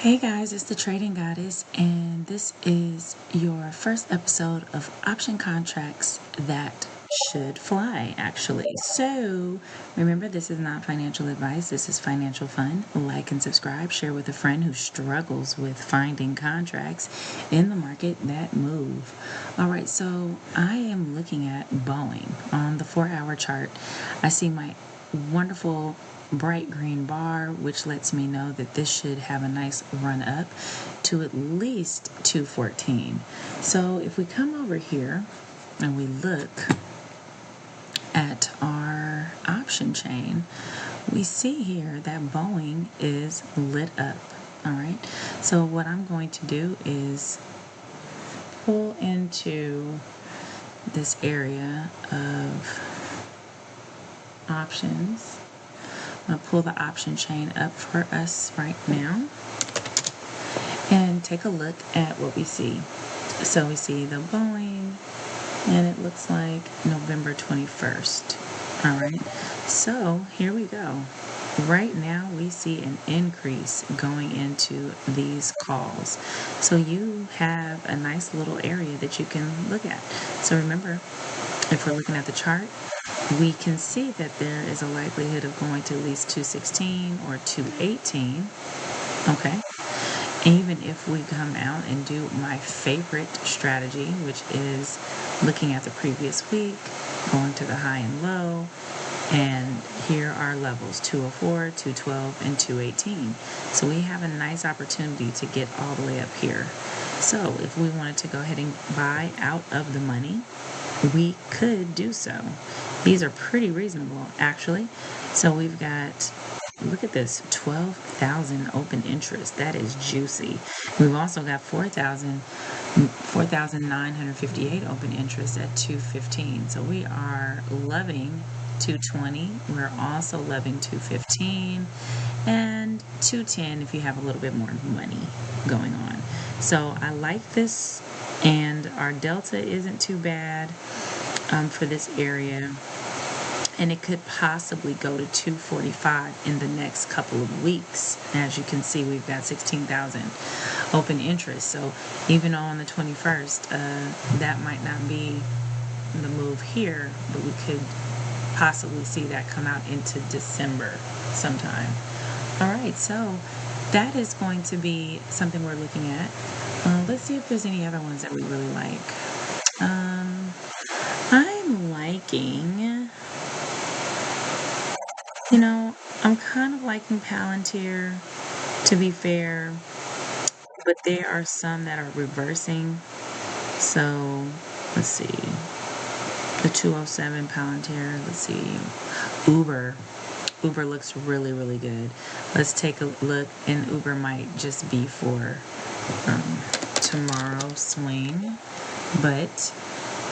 Hey guys, it's the Trading Goddess, and this is your first episode of option contracts that should fly, actually. So, remember, this is not financial advice, this is financial fun. Like and subscribe, share with a friend who struggles with finding contracts in the market that move. All right, so I am looking at Boeing on the 4-hour chart. I see my wonderful bright green bar, which lets me know that this should have a nice run up to at least 214. So if we come over here and we look at our option chain, we see here that Boeing is lit up. All right, so what I'm going to do is pull into this area of options. I'm going to pull the option chain up for us right now and take a look at what we see. So we see the Boeing, and it looks like November 21st. All right, so here we go. Right now we see an increase going into these calls. So you have a nice little area that you can look at. So remember, if we're looking at the chart, we can see that there is a likelihood of going to at least 216 or 218. Okay. Even if we come out and do my favorite strategy, which is looking at the previous week, going to the high and low, and here are levels 204, 212, and 218. So we have a nice opportunity to get all the way up here. So if we wanted to go ahead and buy out of the money, we could do so. These are pretty reasonable, actually. So we've got, look at this, 12,000 open interest. That is juicy. We've also got 4,958 open interest at 215. So we are loving 220. We're also loving 215 and 210 if you have a little bit more money going on. So I like this, and our delta isn't too bad for this area, and it could possibly go to 245 in the next couple of weeks. As you can see, we've got 16,000 open interest. So even on the 21st, that might not be the move here, but we could possibly see that come out into December sometime. All right, so that is going to be something we're looking at. Let's see if there's any other ones that we really like. I'm liking, I'm kind of liking Palantir, to be fair, but there are some that are reversing. So let's see, the 207 Palantir. Let's see, Uber looks really, really good. Let's take a look, and Uber might just be for tomorrow's swing, but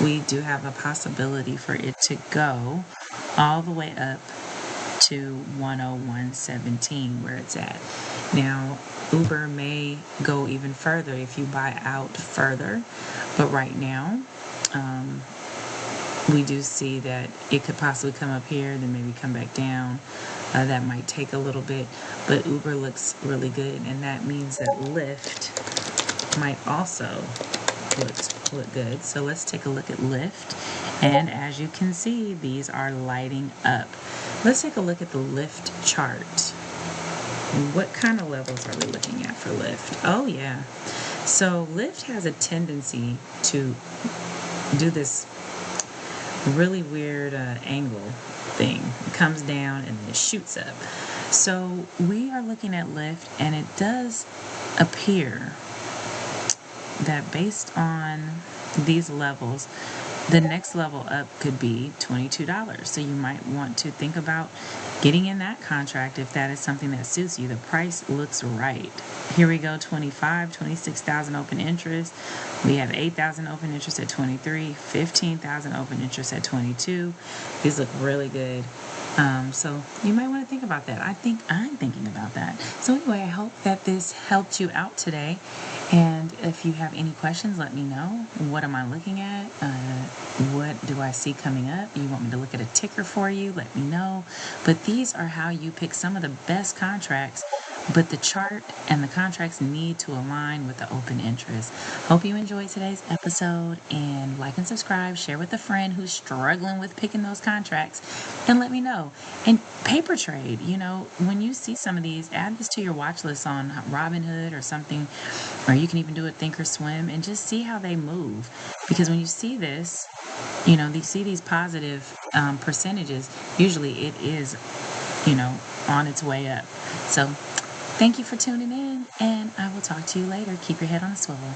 we do have a possibility for it to go all the way up to 101.17 where it's at. Now, Uber may go even further if you buy out further, but right now, we do see that it could possibly come up here, then maybe come back down. That might take a little bit, but Uber looks really good, and that means that LYFT might also look good. So let's take a look at LYFT, and as you can see, these are lighting up. Let's take a look at the LYFT chart. What kind of levels are we looking at for LYFT? Oh yeah, so LYFT has a tendency to do this really weird angle thing. It comes down and then it shoots up. So we are looking at LYFT, and it does appear that based on these levels, the next level up could be $22. So you might want to think about getting in that contract if that is something that suits you. The price looks right. Here we go, 26,000 open interest. We have 8,000 open interest at 23, 15,000 open interest at 22. These look really good. So you might want to think about that. I think I'm thinking about that. So anyway, I hope that this helped you out today. And if you have any questions, let me know. What am I looking at? What do I see coming up? You want me to look at a ticker for you? Let me know. But these are how you pick some of the best contracts but the chart and the contracts need to align with the open interest. Hope you enjoyed today's episode, and like and subscribe, share with a friend who's struggling with picking those contracts, and let me know. And paper trade, when you see some of these, add this to your watch list on Robinhood or something, or you can even do it Thinkorswim and just see how they move. Because when you see this, you see these positive percentages, usually it is, on its way up. So thank you for tuning in, and I will talk to you later. Keep your head on a swivel.